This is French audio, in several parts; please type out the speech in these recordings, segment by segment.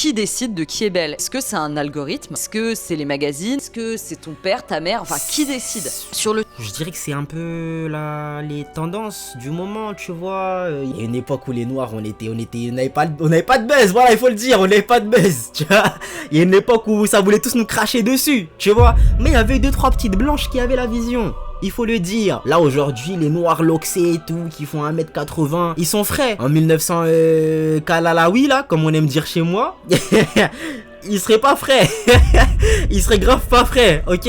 qui décide de qui est belle? Est-ce que c'est un algorithme? Est-ce que c'est les magazines? Est-ce que c'est ton père, ta mère? Enfin, qui décide? Je dirais que c'est un peu les tendances du moment, tu vois. Il y a une époque où les noirs, on n'avait pas de buzz, voilà, il faut le dire, on n'avait pas de buzz, tu vois. Il y a une époque où ça voulait tous nous cracher dessus, tu vois. Mais il y avait 2-3 petites blanches qui avaient la vision. Il faut le dire. Là aujourd'hui, les noirs loxés et tout, qui font 1m80, ils sont frais. En 1900 Kalalawi là, comme on aime dire chez moi, ils seraient pas frais. Ils seraient grave pas frais, ok?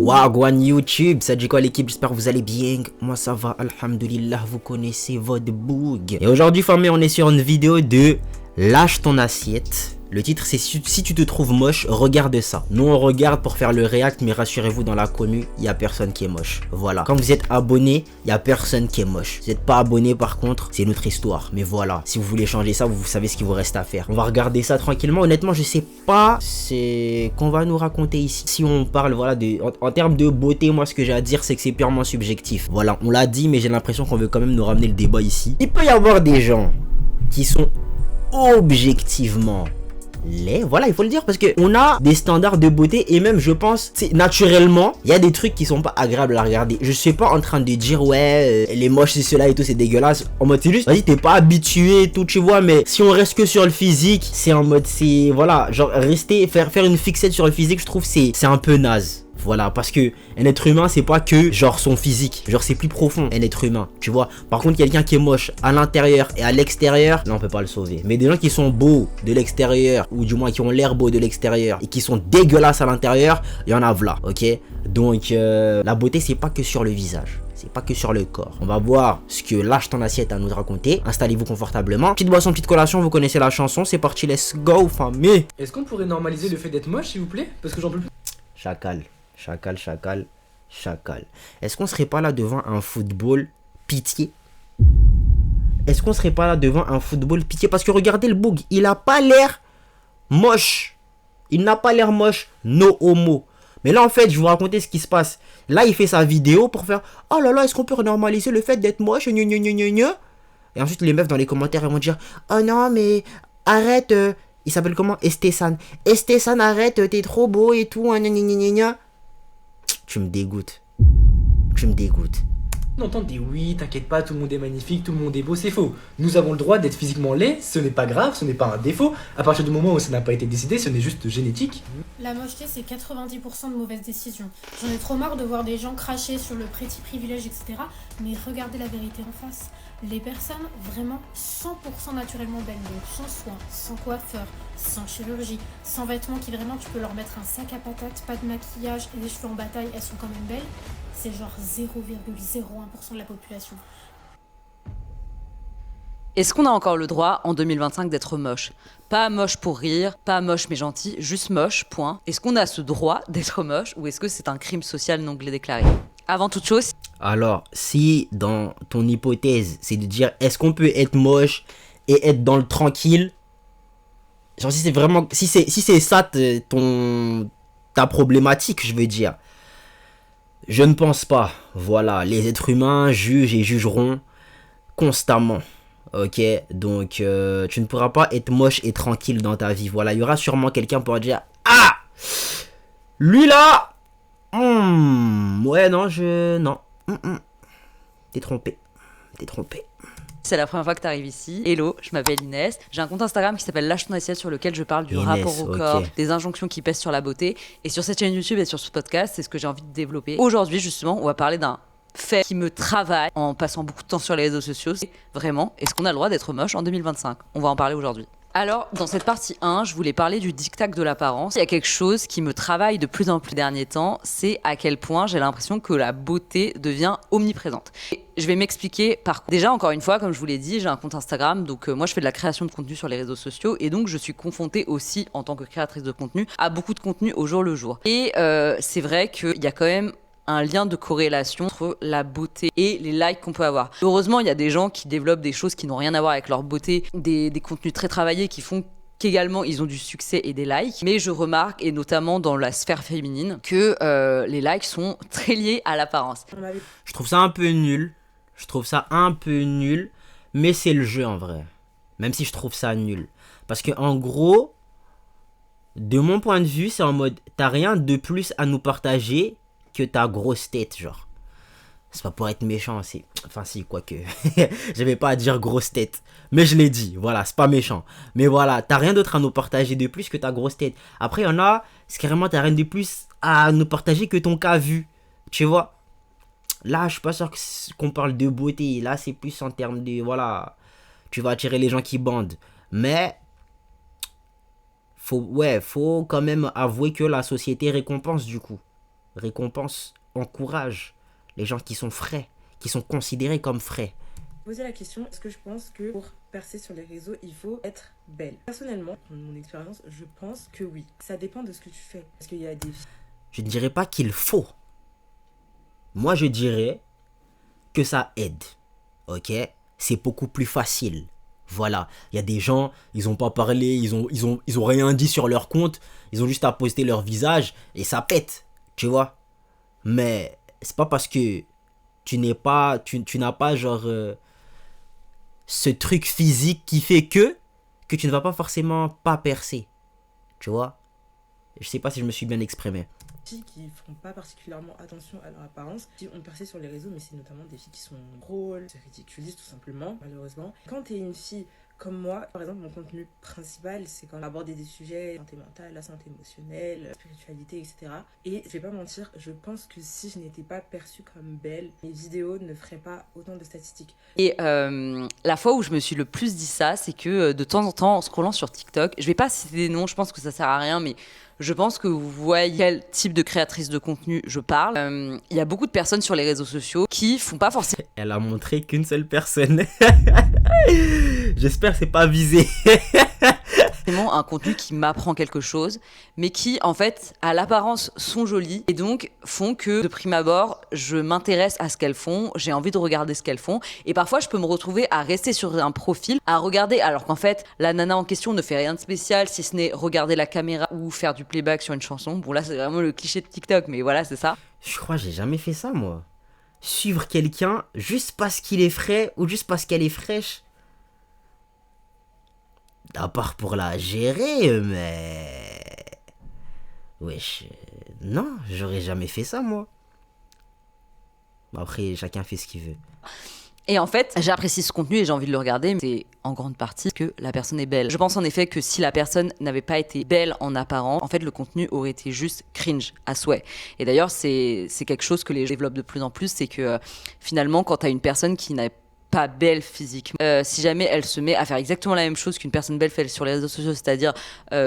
Wagwan YouTube, ça dit quoi l'équipe? J'espère que vous allez bien. Moi ça va, alhamdulillah, vous connaissez votre boug. Et aujourd'hui famille, on est sur une vidéo de lâche ton assiette. Le titre c'est si tu te trouves moche, regarde ça. Nous on regarde pour faire le react, mais rassurez-vous, dans la commu, il n'y a personne qui est moche. Voilà, quand vous êtes abonné, il n'y a personne qui est moche. Vous n'êtes pas abonné par contre, c'est notre histoire. Mais voilà, si vous voulez changer ça, vous savez ce qu'il vous reste à faire. On va regarder ça tranquillement. Honnêtement, je sais pas c'est qu'on va nous raconter ici. Si on parle voilà en termes de beauté, moi ce que j'ai à dire c'est que c'est purement subjectif. Voilà, on l'a dit, mais j'ai l'impression qu'on veut quand même nous ramener le débat ici. Il peut y avoir des gens qui sont objectivement laid, voilà, il faut le dire, parce que on a des standards de beauté et même je pense naturellement il y a des trucs qui sont pas agréables à regarder. Je suis pas en train de dire ouais les moches c'est cela et tout, c'est dégueulasse. En mode c'est juste vas-y, t'es pas habitué et tout, tu vois. Mais si on reste que sur le physique, c'est en mode c'est voilà, genre rester faire une fixette sur le physique, je trouve c'est un peu naze. Voilà, parce que un être humain c'est pas que genre son physique, genre c'est plus profond un être humain, tu vois. Par contre quelqu'un qui est moche à l'intérieur et à l'extérieur, là on peut pas le sauver. Mais des gens qui sont beaux de l'extérieur, ou du moins qui ont l'air beaux de l'extérieur et qui sont dégueulasses à l'intérieur, il y en a là, ok. Donc la beauté c'est pas que sur le visage, c'est pas que sur le corps. On va voir ce que lâche ton assiette à nous raconter. Installez-vous confortablement, petite boisson, petite collation, vous connaissez la chanson, c'est parti, let's go famille. Est-ce qu'on pourrait normaliser le fait d'être moche s'il vous plaît? Parce que j'en peux plus. Chacal. Chacal, chacal, chacal. Est-ce qu'on serait pas là devant un football pitié? Est-ce qu'on serait pas là devant un football pitié? Parce que regardez le boug, il a pas l'air moche. Il n'a pas l'air moche, no homo. Mais là en fait, je vais vous raconter ce qui se passe. Là il fait sa vidéo pour faire oh là là, est-ce qu'on peut normaliser le fait d'être moche? Et ensuite les meufs dans les commentaires elles vont dire oh non mais arrête, il s'appelle comment? Estesan, arrête, t'es trop beau et tout. Tu me dégoûtes. Tu me dégoûtes. On entend des oui, t'inquiète pas, tout le monde est magnifique, tout le monde est beau, c'est faux. Nous avons le droit d'être physiquement laid, ce n'est pas grave, ce n'est pas un défaut. À partir du moment où ça n'a pas été décidé, ce n'est juste génétique. La mocheté, c'est 90% de mauvaises décisions. J'en ai trop marre de voir des gens cracher sur le petit privilège, etc. Mais regardez la vérité en face. Les personnes vraiment 100% naturellement belles, donc sans soins, sans coiffeur, sans chirurgie, sans vêtements qui vraiment tu peux leur mettre un sac à patates, pas de maquillage et des cheveux en bataille, elles sont quand même belles. C'est genre 0,01% de la population. Est-ce qu'on a encore le droit en 2025 d'être moche? Pas moche pour rire, pas moche mais gentil, juste moche, point. Est-ce qu'on a ce droit d'être moche ou est-ce que c'est un crime social non déclaré? Avant toute chose... Alors, si dans ton hypothèse, c'est de dire est-ce qu'on peut être moche et être dans le tranquille, genre si c'est vraiment, si c'est ça ta problématique, je veux dire, je ne pense pas. Voilà, les êtres humains jugent et jugeront constamment. Ok, donc tu ne pourras pas être moche et tranquille dans ta vie. Voilà, il y aura sûrement quelqu'un pour dire ah, lui là, ouais non non. T'es trompé. C'est la première fois que tu arrives ici. Hello, je m'appelle Inès. J'ai un compte Instagram qui s'appelle Lâche ton assiette sur lequel je parle du Inès, rapport au corps, des injonctions qui pèsent sur la beauté. Et sur cette chaîne YouTube et sur ce podcast, c'est ce que j'ai envie de développer. Aujourd'hui, justement, on va parler d'un fait qui me travaille en passant beaucoup de temps sur les réseaux sociaux. C'est vraiment, est-ce qu'on a le droit d'être moche en 2025? On va en parler aujourd'hui. Alors, dans cette partie 1, je voulais parler du diktat de l'apparence. Il y a quelque chose qui me travaille de plus en plus ces derniers temps, c'est à quel point j'ai l'impression que la beauté devient omniprésente. Et je vais m'expliquer par quoi. Déjà, encore une fois, comme je vous l'ai dit, j'ai un compte Instagram, donc moi je fais de la création de contenu sur les réseaux sociaux, et donc je suis confrontée aussi, en tant que créatrice de contenu, à beaucoup de contenu au jour le jour. Et c'est vrai qu'il y a quand même un lien de corrélation entre la beauté et les likes qu'on peut avoir. Heureusement, il y a des gens qui développent des choses qui n'ont rien à voir avec leur beauté, des contenus très travaillés qui font qu'également ils ont du succès et des likes, mais je remarque, et notamment dans la sphère féminine, que les likes sont très liés à l'apparence. Je trouve ça un peu nul. Mais c'est le jeu en vrai. Même si je trouve ça nul. Parce que en gros, de mon point de vue, c'est en mode, t'as rien de plus à nous partager que ta grosse tête, genre. C'est pas pour être méchant, c'est... Enfin si, quoique. J'avais pas à dire grosse tête. Mais je l'ai dit, voilà, c'est pas méchant. Mais voilà, t'as rien d'autre à nous partager de plus que ta grosse tête. Après, il y en a, c'est carrément, t'as rien de plus à nous partager que ton cas vu. Tu vois? Là, je suis pas sûr qu'on parle de beauté. Là, c'est plus en termes de... Voilà, tu vas attirer les gens qui bandent. Mais... faut quand même avouer que la société récompense du coup. Récompense, encourage les gens qui sont frais, qui sont considérés comme frais. Poser la question, est-ce que je pense que pour percer sur les réseaux, il faut être belle? Personnellement, dans mon expérience, je pense que oui. Ça dépend de ce que tu fais. Parce qu'il y a des... Je ne dirais pas qu'il faut. Moi, je dirais que ça aide. Ok? C'est beaucoup plus facile. Voilà. Il y a des gens, ils n'ont pas parlé, ils ont rien dit sur leur compte. Ils ont juste à poster leur visage et ça pète. Tu vois? Mais c'est pas parce que tu n'as pas genre ce truc physique qui fait que tu ne vas pas forcément pas percer. Tu vois? Je sais pas si je me suis bien exprimé. Filles qui font pas particulièrement attention à leur apparence, qui ont percé sur les réseaux, mais c'est notamment des filles qui sont drôles, se ridiculisent tout simplement, malheureusement. Quand t'es une fille comme moi, par exemple, mon contenu principal, c'est quand aborder des sujets, santé mentale, la santé émotionnelle, spiritualité, etc. Et je vais pas mentir, je pense que si je n'étais pas perçue comme belle, mes vidéos ne feraient pas autant de statistiques. Et la fois où je me suis le plus dit ça, c'est que de temps en temps, en scrollant sur TikTok, je vais pas citer des noms, je pense que ça sert à rien, mais je pense que vous voyez quel type de créatrice de contenu je parle. Il y a beaucoup de personnes sur les réseaux sociaux qui font pas forcément... Elle a montré qu'une seule personne. J'espère que c'est pas visé. un contenu qui m'apprend quelque chose, mais qui, en fait, à l'apparence, sont jolies et donc font que, de prime abord, je m'intéresse à ce qu'elles font, j'ai envie de regarder ce qu'elles font, et parfois, je peux me retrouver à rester sur un profil, à regarder, alors qu'en fait, la nana en question ne fait rien de spécial, si ce n'est regarder la caméra ou faire du playback sur une chanson. Bon, là, c'est vraiment le cliché de TikTok, mais voilà, c'est ça. Je crois que j'ai jamais fait ça, moi. Suivre quelqu'un juste parce qu'il est frais ou juste parce qu'elle est fraîche. À part pour la gérer, mais... Wesh... Non, j'aurais jamais fait ça, moi. Après, chacun fait ce qu'il veut. Et en fait, j'apprécie ce contenu et j'ai envie de le regarder, mais c'est en grande partie que la personne est belle. Je pense en effet que si la personne n'avait pas été belle en apparence, en fait, le contenu aurait été juste cringe à souhait. Et d'ailleurs, c'est quelque chose que les gens développent de plus en plus, c'est que finalement, quand t'as une personne qui n'a pas belle physiquement, si jamais elle se met à faire exactement la même chose qu'une personne belle fait sur les réseaux sociaux, c'est-à-dire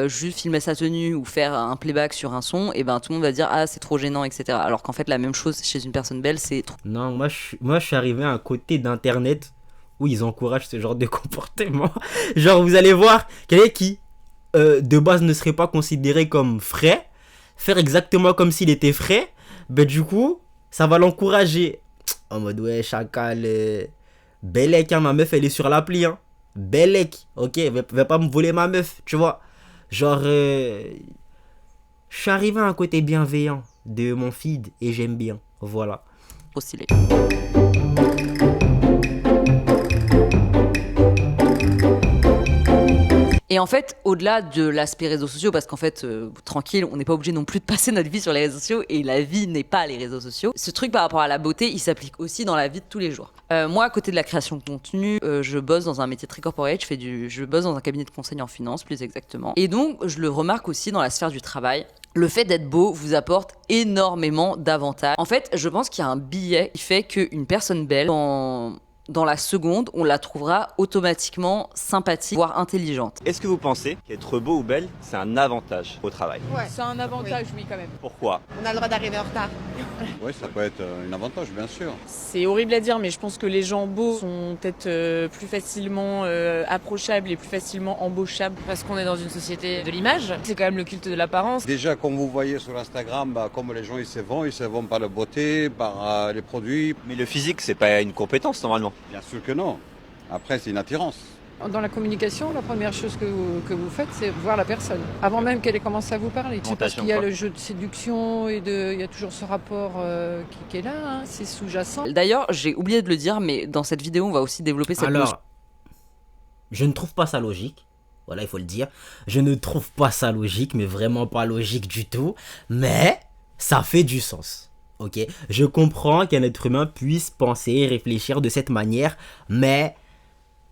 juste filmer sa tenue ou faire un playback sur un son, et ben tout le monde va dire ah c'est trop gênant, etc. Alors qu'en fait la même chose chez une personne belle, c'est trop... Non, moi je suis arrivé à un côté d'internet où ils encouragent ce genre de comportement. Genre vous allez voir quelqu'un qui de base ne serait pas considéré comme frais, faire exactement comme s'il était frais, ben du coup ça va l'encourager en mode ouais chacal. Bellec, hein, ma meuf elle est sur l'appli, hein. Bellec, ok, va pas me voler ma meuf, tu vois. Genre, je suis arrivé à un côté bienveillant de mon feed et j'aime bien, voilà. Trop stylé. Et en fait, au-delà de l'aspect réseaux sociaux, parce qu'en fait, tranquille, on n'est pas obligé non plus de passer notre vie sur les réseaux sociaux, et la vie n'est pas les réseaux sociaux. Ce truc par rapport à la beauté, il s'applique aussi dans la vie de tous les jours. Moi, à côté de la création de contenu, je bosse dans un métier très corporate, je bosse dans un cabinet de conseil en finance, plus exactement. Et donc, je le remarque aussi dans la sphère du travail. Le fait d'être beau vous apporte énormément d'avantages. En fait, je pense qu'il y a un biais qui fait qu'une personne belle, dans la seconde, on la trouvera automatiquement sympathique, voire intelligente. Est-ce que vous pensez qu'être beau ou belle, c'est un avantage au travail? Ouais, c'est un avantage, oui, quand même. Pourquoi? On a le droit d'arriver en retard. Oui, ça peut être un avantage, bien sûr. C'est horrible à dire, mais je pense que les gens beaux sont peut-être plus facilement approchables et plus facilement embauchables. Parce qu'on est dans une société de l'image, c'est quand même le culte de l'apparence. Déjà, comme vous voyez sur Instagram, comme les gens ils se vendent par la beauté, par les produits. Mais le physique, c'est pas une compétence normalement. Bien sûr que non. Après, c'est une attirance. Dans la communication, la première chose que vous faites, c'est voir la personne, avant même qu'elle ait commencé à vous parler. C'est parce qu'il y a le jeu de séduction et il y a toujours ce rapport qui est là, hein, c'est sous-jacent. D'ailleurs, j'ai oublié de le dire, mais dans cette vidéo, on va aussi développer cette notion. Alors, je ne trouve pas ça logique. Voilà, il faut le dire. Je ne trouve pas ça logique, mais vraiment pas logique du tout. Mais ça fait du sens. Ok, je comprends qu'un être humain puisse penser et réfléchir de cette manière, mais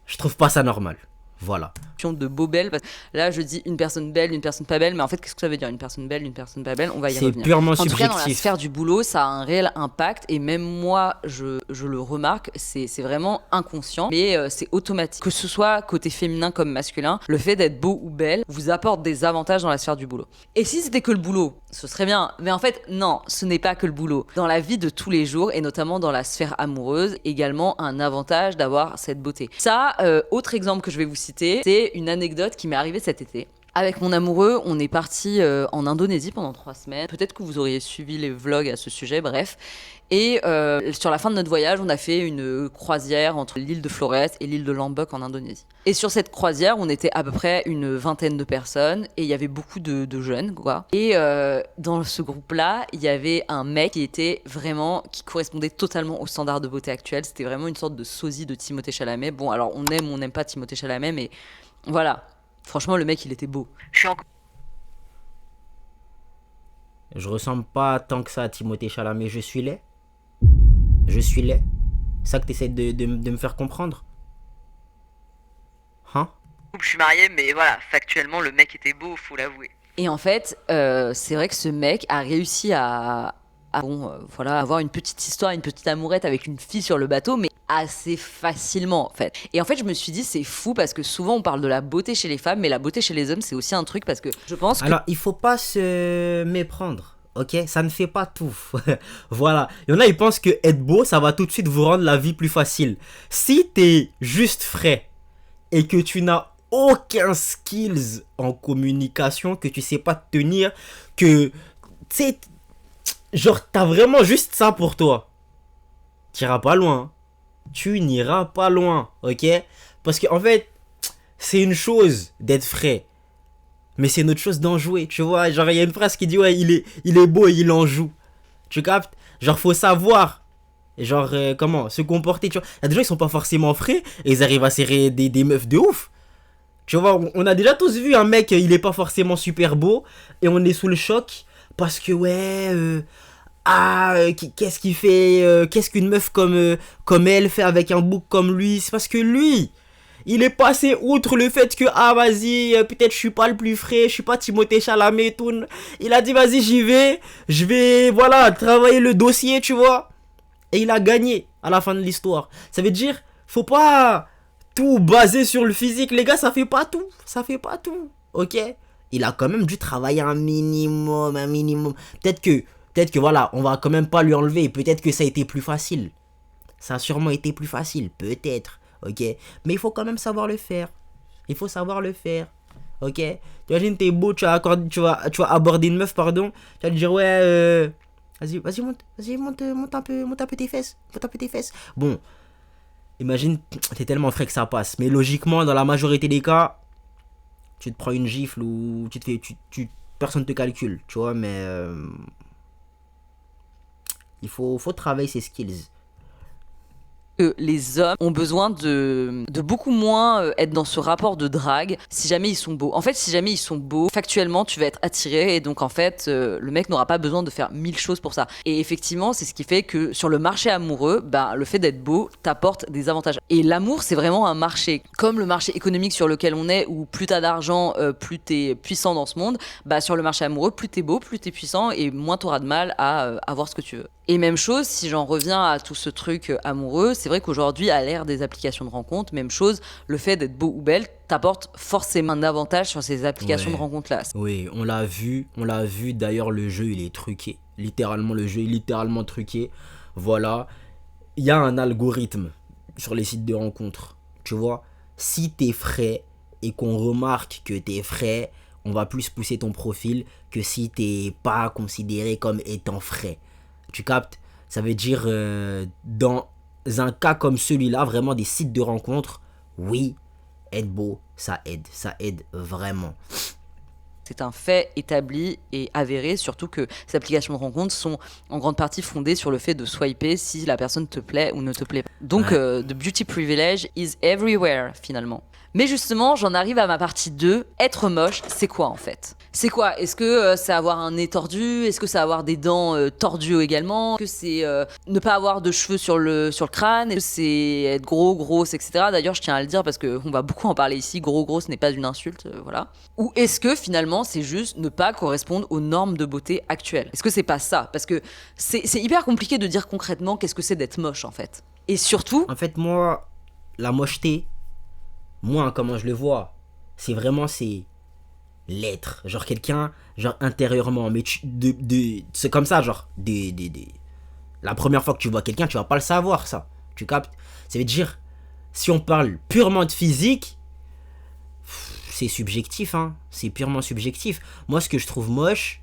je trouve pas ça normal. Voilà. De beau belle. Là, je dis une personne belle, une personne pas belle, mais en fait, qu'est-ce que ça veut dire une personne belle, une personne pas belle? On va y revenir. C'est purement subjectif. En tout cas, dans la sphère du boulot, ça a un réel impact, et même moi, je le remarque, c'est vraiment inconscient, mais c'est automatique. Que ce soit côté féminin comme masculin, le fait d'être beau ou belle vous apporte des avantages dans la sphère du boulot. Et si c'était que le boulot, ce serait bien. Mais en fait, non, ce n'est pas que le boulot. Dans la vie de tous les jours, et notamment dans la sphère amoureuse, également un avantage d'avoir cette beauté. Ça, autre exemple que je vais vous citer, c'est une anecdote qui m'est arrivée cet été. Avec mon amoureux, on est parti en Indonésie pendant 3 semaines. Peut-être que vous auriez suivi les vlogs à ce sujet, bref. Et sur la fin de notre voyage, on a fait une croisière entre l'île de Flores et l'île de Lombok en Indonésie. Et sur cette croisière, on était à peu près une vingtaine de personnes et il y avait beaucoup de jeunes, quoi. Et dans ce groupe-là, il y avait un mec qui correspondait totalement aux standards de beauté actuels. C'était vraiment une sorte de sosie de Timothée Chalamet. Bon, alors on aime ou on n'aime pas Timothée Chalamet, mais voilà. Franchement, le mec, il était beau. Je ressemble pas tant que ça à Timothée Chalamet. Je suis laid. Je suis laid. C'est ça que tu essaies de me faire comprendre? Hein? Je suis mariée, mais voilà, factuellement, le mec était beau, faut l'avouer. Et en fait, c'est vrai que ce mec a réussi à avoir une petite histoire, une petite amourette avec une fille sur le bateau, mais assez facilement en fait. Et en fait, je me suis dit, c'est fou parce que souvent on parle de la beauté chez les femmes, mais la beauté chez les hommes, c'est aussi un truc parce que je pense que... Alors, il faut pas se méprendre. Ok, ça ne fait pas tout. Voilà. Il y en a, ils pensent que être beau, ça va tout de suite vous rendre la vie plus facile. Si t'es juste frais et que tu n'as aucun skills en communication, que tu sais pas te tenir, que tu sais, genre t'as vraiment juste ça pour toi, t'iras pas loin. Tu n'iras pas loin, ok? Parce qu'en fait, c'est une chose d'être frais. Mais c'est une autre chose d'en jouer, tu vois. Genre, il y a une phrase qui dit, ouais, il est beau et il en joue. Tu captes? Genre, faut savoir, genre, comment se comporter, tu vois. Il y a des gens qui sont pas forcément frais et ils arrivent à serrer des meufs de ouf. Tu vois, on a déjà tous vu un mec, il est pas forcément super beau et on est sous le choc parce que, ouais, qu'est-ce qu'il fait, qu'est-ce qu'une meuf comme elle fait avec un bouc comme lui? C'est parce que lui, il est passé outre le fait que, vas-y, peut-être je suis pas le plus frais, je suis pas Timothée Chalamet et tout. Il a dit, vas-y, je vais, voilà, travailler le dossier, tu vois. Et il a gagné à la fin de l'histoire. Ça veut dire, faut pas tout baser sur le physique, les gars, ça fait pas tout, ok? Il a quand même dû travailler un minimum. Peut-être que voilà, on va quand même pas lui enlever. Peut-être que ça a été plus facile. Ça a sûrement été plus facile. Peut-être. Ok. Mais il faut quand même savoir le faire. Il faut savoir le faire. Ok. T'imagines, t'es beau, tu vas aborder une meuf, pardon. Tu vas te dire, ouais, vas-y, monte un peu tes fesses. Bon. Imagine, t'es tellement frais que ça passe. Mais logiquement, dans la majorité des cas, tu te prends une gifle ou personne te calcule. Tu vois, mais... il faut travailler ses skills. Que les hommes ont besoin de beaucoup moins être dans ce rapport de drague si jamais ils sont beaux. En fait, si jamais ils sont beaux, factuellement, tu vas être attiré et donc en fait, le mec n'aura pas besoin de faire 1000 choses pour ça. Et effectivement, c'est ce qui fait que sur le marché amoureux, le fait d'être beau t'apporte des avantages. Et l'amour, c'est vraiment un marché. Comme le marché économique sur lequel on est, où plus t'as d'argent, plus t'es puissant dans ce monde, sur le marché amoureux, plus t'es beau, plus t'es puissant et moins t'auras de mal à avoir ce que tu veux. Et même chose, si j'en reviens à tout ce truc amoureux, c'est vrai qu'aujourd'hui, à l'ère des applications de rencontres, même chose, le fait d'être beau ou belle t'apporte forcément un avantage sur ces applications de rencontres-là. Oui, on l'a vu, d'ailleurs le jeu il est truqué. Littéralement, le jeu est littéralement truqué. Voilà, il y a un algorithme sur les sites de rencontres, tu vois. Si t'es frais et qu'on remarque que t'es frais, on va plus pousser ton profil que si t'es pas considéré comme étant frais. Tu captes? Ça veut dire, dans un cas comme celui-là, vraiment des sites de rencontres, oui, être beau, ça aide vraiment. C'est un fait établi et avéré, surtout que ces applications de rencontres sont en grande partie fondées sur le fait de swiper si la personne te plaît ou ne te plaît pas. Donc, the beauty privilege is everywhere, finalement. Mais justement, j'en arrive à ma partie 2. Être moche, c'est quoi en fait? C'est quoi? Est-ce que c'est avoir un nez tordu? Est-ce que c'est avoir des dents tordues également? Est-ce que c'est ne pas avoir de cheveux sur le crâne? Est-ce que c'est être gros, grosse, etc. D'ailleurs, je tiens à le dire parce qu'on va beaucoup en parler ici. Gros, grosse n'est pas une insulte, voilà. Ou est-ce que finalement, c'est juste ne pas correspondre aux normes de beauté actuelles? Est-ce que c'est pas ça? Parce que c'est hyper compliqué de dire concrètement qu'est-ce que c'est d'être moche en fait. Et surtout... En fait, moi, la mocheté... Moi, comment je le vois, c'est vraiment, c'est l'être. Genre quelqu'un, genre intérieurement. Mais c'est comme ça, genre, la première fois que tu vois quelqu'un, tu vas pas le savoir, ça. Tu captes? Ça veut dire, si on parle purement de physique, c'est subjectif, hein. C'est purement subjectif. Moi, ce que je trouve moche.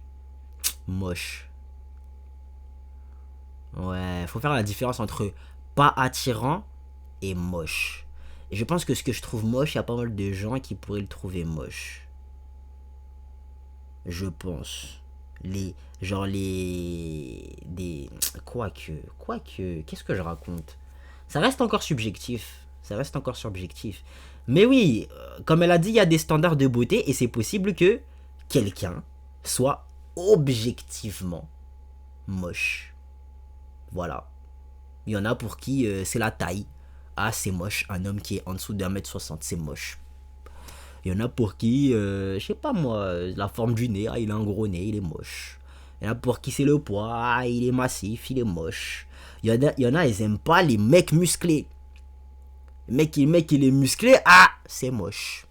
Ouais, faut faire la différence entre pas attirant et moche. Et je pense que ce que je trouve moche, il y a pas mal de gens qui pourraient le trouver moche. Je pense. Quoique, qu'est-ce que je raconte? Ça reste encore subjectif. Mais oui, comme elle a dit, il y a des standards de beauté et c'est possible que quelqu'un soit objectivement moche. Voilà. Il y en a pour qui c'est la taille. Ah, c'est moche, un homme qui est en dessous d'1m60, c'est moche. Il y en a pour qui, je sais pas moi, la forme du nez, ah, il a un gros nez, il est moche. Il y en a pour qui c'est le poids, ah, il est massif, il est moche. Il y en a, ils aiment pas les mecs musclés. Le mec, il est musclé, ah, c'est moche.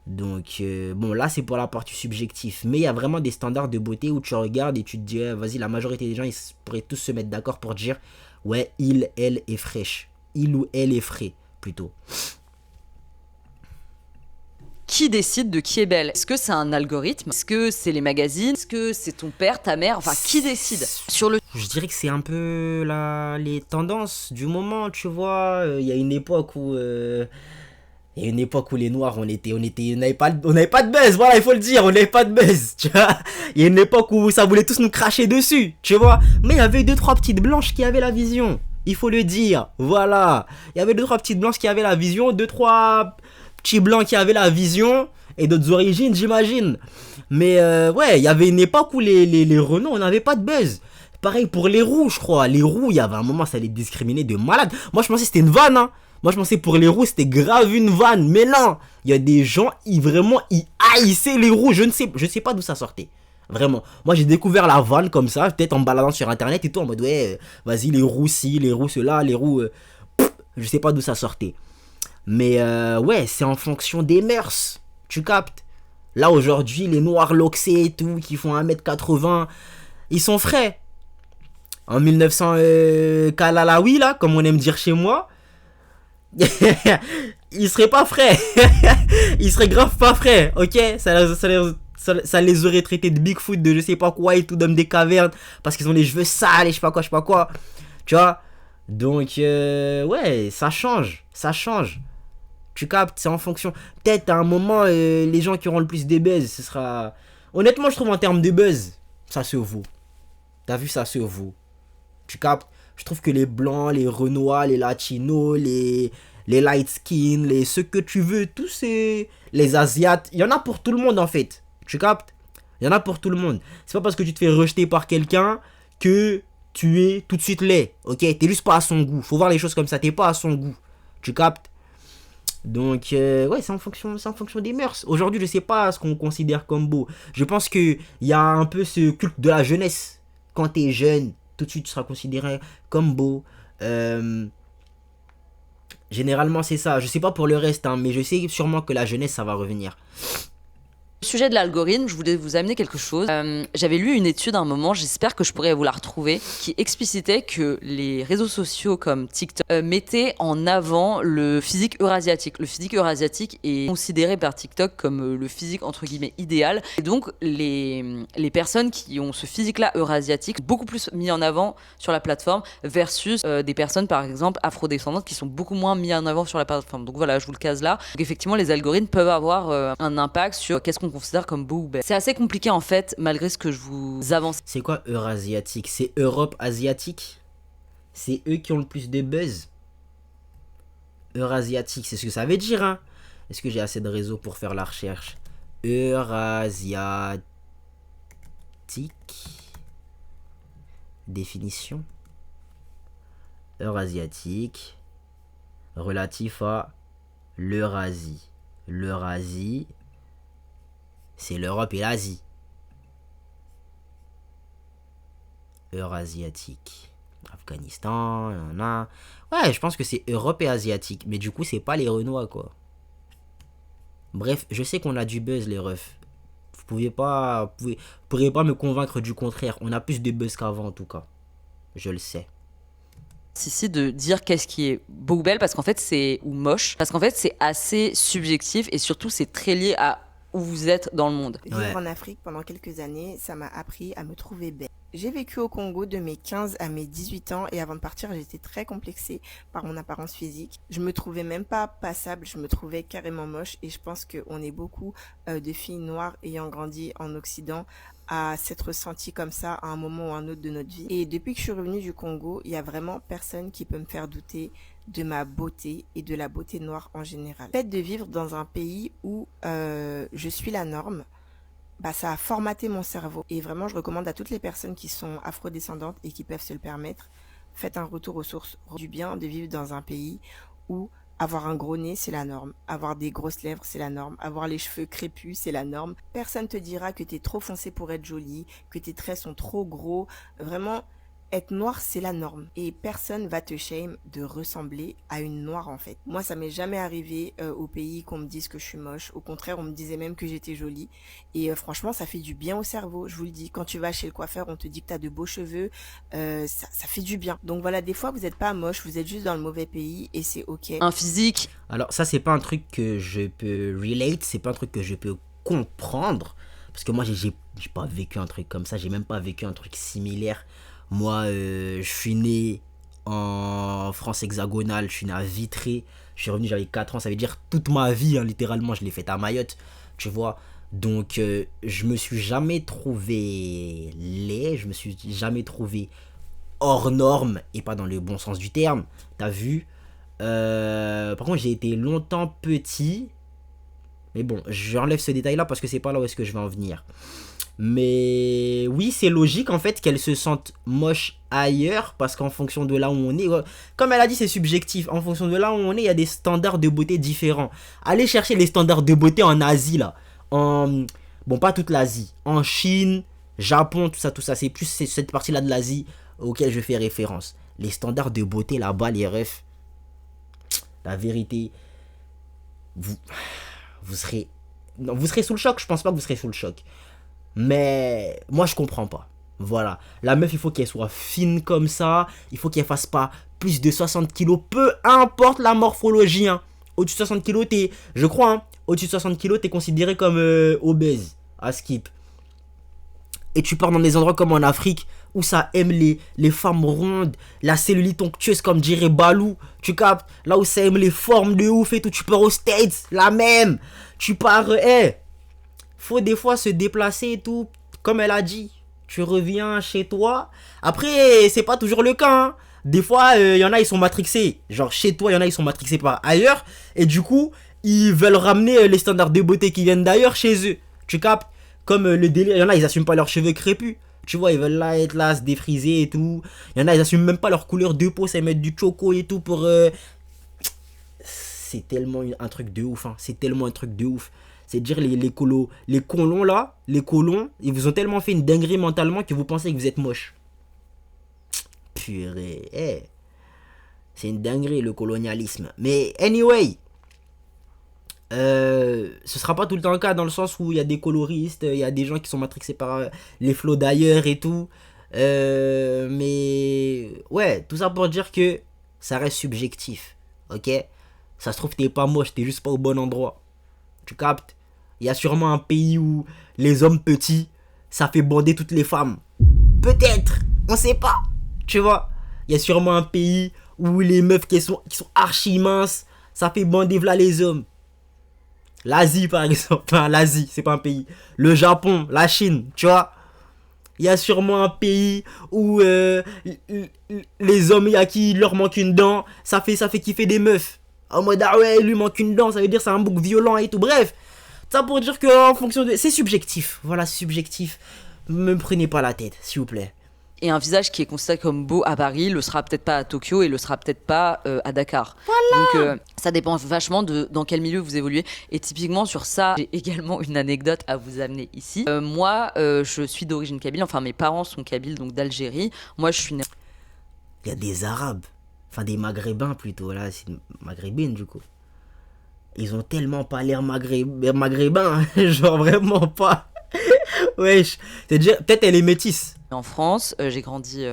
Donc, bon, là, c'est pour la partie subjective. Mais il y a vraiment des standards de beauté où tu regardes et tu te dis, vas-y, la majorité des gens, ils pourraient tous se mettre d'accord pour dire, ouais, elle est fraîche. Il ou elle est frais, plutôt. Qui décide de qui est belle? Est-ce que c'est un algorithme? Est-ce que c'est les magazines? Est-ce que c'est ton père, ta mère? Enfin, qui décide? Je dirais que c'est un peu les tendances du moment, tu vois. Il y a une époque où... les Noirs, on n'avait pas de buzz, voilà, il faut le dire, on n'avait pas de buzz, tu vois. Il y a une époque où ça voulait tous nous cracher dessus, tu vois. Mais il y avait 2-3 petites blanches qui avaient la vision. Il faut le dire, voilà. Il y avait 2-3 petites blanches qui avaient la vision, 2-3 petits blancs qui avaient la vision, et d'autres origines, j'imagine. Mais ouais, il y avait une époque où les Renault, on n'avait pas de buzz. Pareil pour les roux, je crois. Les roux, il y avait un moment, ça les discriminait de malade. Moi, je pensais que c'était une vanne, hein. Moi, je pensais pour les roux, c'était grave une vanne. Mais non, il y a des gens, ils haïssaient les roux. Je ne sais pas d'où ça sortait. Vraiment. Moi, j'ai découvert la vanne comme ça, peut-être en baladant sur internet et tout, en mode ouais, vas-y, les roux ci, les roux cela, les roux. Je sais pas d'où ça sortait. Mais ouais, c'est en fonction des mœurs. Tu captes? Là, aujourd'hui, les noirs loxés et tout, qui font 1m80, ils sont frais. En 1900, Kalalawi, là, comme on aime dire chez moi, ils seraient pas frais. Ils seraient grave pas frais, ok? Ça les aurait traités de Bigfoot, de je sais pas quoi et tout, d'hommes des cavernes, parce qu'ils ont les cheveux sales et je sais pas quoi. Tu vois? Donc, ouais, ça change. Tu captes, c'est en fonction. Peut-être à un moment, les gens qui auront le plus de buzz, ce sera... Honnêtement, je trouve en termes de buzz, ça se vaut. T'as vu, ça se vaut. Tu captes? Je trouve que les blancs, les renois, les latinos, les light skin, ceux que tu veux, tous les asiates, il y en a pour tout le monde en fait. Tu captes? Il y en a pour tout le monde. C'est pas parce que tu te fais rejeter par quelqu'un que tu es tout de suite laid. Ok? T'es juste pas à son goût. Faut voir les choses comme ça. T'es pas à son goût. Tu captes? Donc, ouais, c'est en fonction des mœurs. Aujourd'hui, je sais pas ce qu'on considère comme beau. Je pense qu'il y a un peu ce culte de la jeunesse. Quand t'es jeune, tout de suite, tu seras considéré comme beau. Généralement, c'est ça. Je sais pas pour le reste, hein, mais je sais sûrement que la jeunesse, ça va revenir. Au sujet de l'algorithme, je voulais vous amener quelque chose. J'avais lu une étude à un moment, j'espère que je pourrais vous la retrouver, qui explicitait que les réseaux sociaux comme TikTok mettaient en avant le physique eurasiatique. Le physique eurasiatique est considéré par TikTok comme le physique entre guillemets idéal. Et donc les personnes qui ont ce physique-là eurasiatique sont beaucoup plus mis en avant sur la plateforme versus des personnes par exemple afrodescendantes qui sont beaucoup moins mis en avant sur la plateforme. Donc voilà, je vous le case là. Donc effectivement, les algorithmes peuvent avoir un impact sur qu'est-ce qu'on considère comme beau ou belle. C'est assez compliqué en fait, malgré ce que je vous avance. C'est quoi Eurasiatique? C'est Europe asiatique? C'est eux qui ont le plus de buzz? Eurasiatique, c'est ce que ça veut dire, hein? Est-ce que j'ai assez de réseaux pour faire la recherche? Eurasiatique. Définition. Eurasiatique. Relatif à l'Eurasie. L'Eurasie, c'est l'Europe et l'Asie. Eurasiatique. Afghanistan, ouais, je pense que c'est Europe et asiatique. Mais du coup, c'est pas les Renois, quoi. Bref, je sais qu'on a du buzz, les refs. Vous pourriez pas me convaincre du contraire. On a plus de buzz qu'avant, en tout cas. Je le sais. Ici de dire qu'est-ce qui est beau ou belle, parce qu'en fait, c'est ou moche. Parce qu'en fait, c'est assez subjectif et surtout, c'est très lié à où vous êtes dans le monde. Vivre en Afrique pendant quelques années, ça m'a appris à me trouver belle. J'ai vécu au Congo de mes 15 à mes 18 ans et avant de partir, j'étais très complexée par mon apparence physique. Je me trouvais même pas passable, je me trouvais carrément moche et je pense qu'on est beaucoup de filles noires ayant grandi en Occident à s'être senties comme ça à un moment ou un autre de notre vie. Et depuis que je suis revenue du Congo, il y a vraiment personne qui peut me faire douter de ma beauté et de la beauté noire en général. Le fait de vivre dans un pays où je suis la norme, bah, ça a formaté mon cerveau. Et vraiment, je recommande à toutes les personnes qui sont afrodescendantes et qui peuvent se le permettre, faites un retour aux sources. Du bien de vivre dans un pays où avoir un gros nez, c'est la norme. Avoir des grosses lèvres, c'est la norme. Avoir les cheveux crépus, c'est la norme. Personne te dira que t'es trop foncé pour être jolie, que tes traits sont trop gros. Vraiment, être noir, c'est la norme. Et personne va te shame de ressembler à une noire, en fait. Moi, ça m'est jamais arrivé au pays qu'on me dise que je suis moche. Au contraire, on me disait même que j'étais jolie. Et franchement, ça fait du bien au cerveau, je vous le dis. Quand tu vas chez le coiffeur, on te dit que t'as de beaux cheveux. Ça fait du bien. Donc voilà, des fois, vous n'êtes pas moche, vous êtes juste dans le mauvais pays et c'est ok. Un physique. Alors ça, c'est pas un truc que je peux relate, c'est pas un truc que je peux comprendre. Parce que moi, j'ai pas vécu un truc comme ça. J'ai même pas vécu un truc similaire. Moi, je suis né en France hexagonale, je suis né à Vitré, je suis revenu, j'avais 4 ans, ça veut dire toute ma vie, hein, littéralement, je l'ai faite à Mayotte, tu vois. Donc, je me suis jamais trouvé laid, je me suis jamais trouvé hors norme, et pas dans le bon sens du terme, t'as vu. Par contre, j'ai été longtemps petit, mais bon, j'enlève ce détail-là parce que c'est pas là où est-ce que je vais en venir. Mais oui, c'est logique en fait qu'elles se sentent moches ailleurs parce qu'en fonction de là où on est, comme elle a dit, c'est subjectif. En fonction de là où on est, il y a des standards de beauté différents. Allez chercher les standards de beauté en Asie là. Bon, pas toute l'Asie. En Chine, Japon, tout ça. C'est plus cette partie-là de l'Asie auquel je fais référence. Les standards de beauté là-bas, les refs. La vérité, vous serez sous le choc. Je pense pas que vous serez sous le choc. Mais moi je comprends pas. Voilà. La meuf, il faut qu'elle soit fine comme ça. Il faut qu'elle fasse pas plus de 60 kilos. Peu importe la morphologie. Hein. Au-dessus de 60 kilos, je crois, hein, au-dessus de 60 kilos, t'es considéré comme obèse. À skip. Et tu pars dans des endroits comme en Afrique où ça aime les femmes rondes, la cellulite onctueuse comme dirait Balou. Tu captes? Là où ça aime les formes de ouf et tout. Tu pars aux States, la même. Tu pars, faut des fois se déplacer et tout. Comme elle a dit, tu reviens chez toi. Après, c'est pas toujours le cas. Hein. Des fois, il y en a, ils sont matrixés. Genre, chez toi, il y en a, ils sont matrixés par ailleurs. Et du coup, ils veulent ramener les standards de beauté qui viennent d'ailleurs chez eux. Tu captes? Comme le délire, il y en a, ils assument pas leurs cheveux crépus. Tu vois, ils veulent là être là, se défriser et tout. Il y en a, ils assument même pas leur couleur de peau. Ça mettre du choco et tout pour... C'est tellement un truc de ouf. Hein. C'est tellement un truc de ouf. C'est dire les colons là, les colons, ils vous ont tellement fait une dinguerie mentalement que vous pensez que vous êtes moche. Purée, c'est une dinguerie le colonialisme. Mais anyway, ce sera pas tout le temps le cas dans le sens où il y a des coloristes, il y a des gens qui sont matrixés par les flots d'ailleurs et tout. Mais ouais, tout ça pour dire que ça reste subjectif, ok? Ça se trouve t'es pas moche, t'es juste pas au bon endroit. Tu captes? Il y a sûrement un pays où les hommes petits, ça fait bander toutes les femmes. Peut-être, on sait pas, tu vois? Il y a sûrement un pays où les meufs qui sont archi minces, ça fait bander v'là les hommes. L'Asie par exemple, enfin l'Asie, c'est pas un pays. Le Japon, la Chine, tu vois? Il y a sûrement un pays où les hommes, il y a qui leur manque une dent, ça fait kiffer des meufs. En mode, ah ouais, lui manque une dent, ça veut dire c'est un bouc violent et tout. Bref, ça pour dire que en fonction de... C'est subjectif, voilà, c'est subjectif. Me prenez pas la tête, s'il vous plaît. Et un visage qui est considéré comme beau à Paris le sera peut-être pas à Tokyo et le sera peut-être pas à Dakar. Voilà. Donc ça dépend vachement de dans quel milieu vous évoluez. Et typiquement sur ça, j'ai également une anecdote à vous amener ici. Moi, je suis d'origine kabyle, enfin mes parents sont kabyles, donc d'Algérie. Moi, je suis née... Il y a des Arabes, enfin des Maghrébins plutôt, là, c'est une Maghrébine du coup. Ils ont tellement pas l'air maghrébins, genre vraiment pas. Wesh, c'est-à-dire, peut-être elle est métisse. En France, j'ai grandi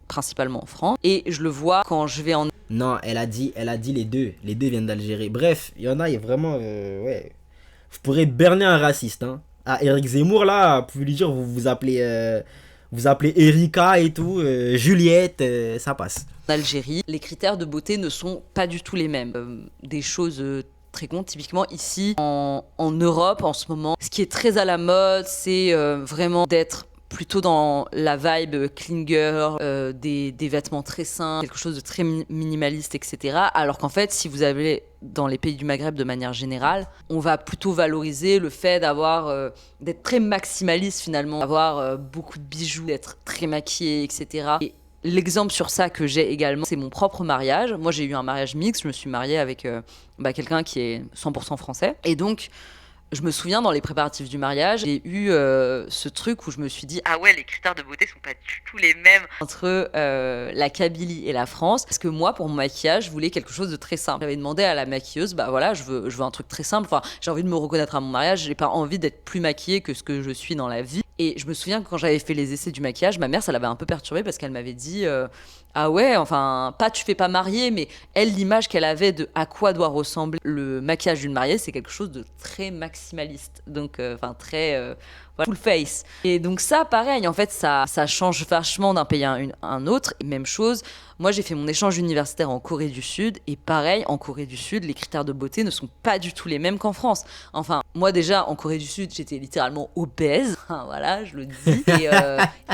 principalement en France et je le vois quand je vais en... Non, elle a dit les deux viennent d'Algérie. Bref, il y en a, il y a vraiment, ouais. Je pourrais berner un raciste, hein. Ah, Eric Zemmour là, vous pouvez lui dire, vous appelez Erika et tout, Juliette, ça passe. En Algérie, les critères de beauté ne sont pas du tout les mêmes. Des choses très con. Typiquement ici, en Europe en ce moment, ce qui est très à la mode, c'est vraiment d'être plutôt dans la vibe clean girl, des vêtements très simples, quelque chose de très minimaliste, etc. Alors qu'en fait, si vous allez dans les pays du Maghreb de manière générale, on va plutôt valoriser le fait d'être très maximaliste finalement, d'avoir beaucoup de bijoux, d'être très maquillé, etc. Et l'exemple sur ça que j'ai également, c'est mon propre mariage. Moi, j'ai eu un mariage mixte, je me suis mariée avec quelqu'un qui est 100% français. Et donc, je me souviens, dans les préparatifs du mariage, j'ai eu ce truc où je me suis dit « Ah ouais, les critères de beauté sont pas du tout les mêmes entre la Kabylie et la France. » Parce que moi, pour mon maquillage, je voulais quelque chose de très simple. J'avais demandé à la maquilleuse « Bah voilà, je veux un truc très simple. Enfin, j'ai envie de me reconnaître à mon mariage. J'ai pas envie d'être plus maquillée que ce que je suis dans la vie. » Et je me souviens que quand j'avais fait les essais du maquillage, ma mère, ça l'avait un peu perturbée parce qu'elle m'avait dit ah ouais, enfin, tu fais pas mariée, mais elle, l'image qu'elle avait de à quoi doit ressembler le maquillage d'une mariée, c'est quelque chose de très maximaliste. Donc, très full face. Et donc ça, pareil, en fait, ça change vachement d'un pays à un autre. Et même chose, moi, j'ai fait mon échange universitaire en Corée du Sud. Et pareil, en Corée du Sud, les critères de beauté ne sont pas du tout les mêmes qu'en France. Enfin, moi, déjà, en Corée du Sud, j'étais littéralement obèse. Voilà, je le dis.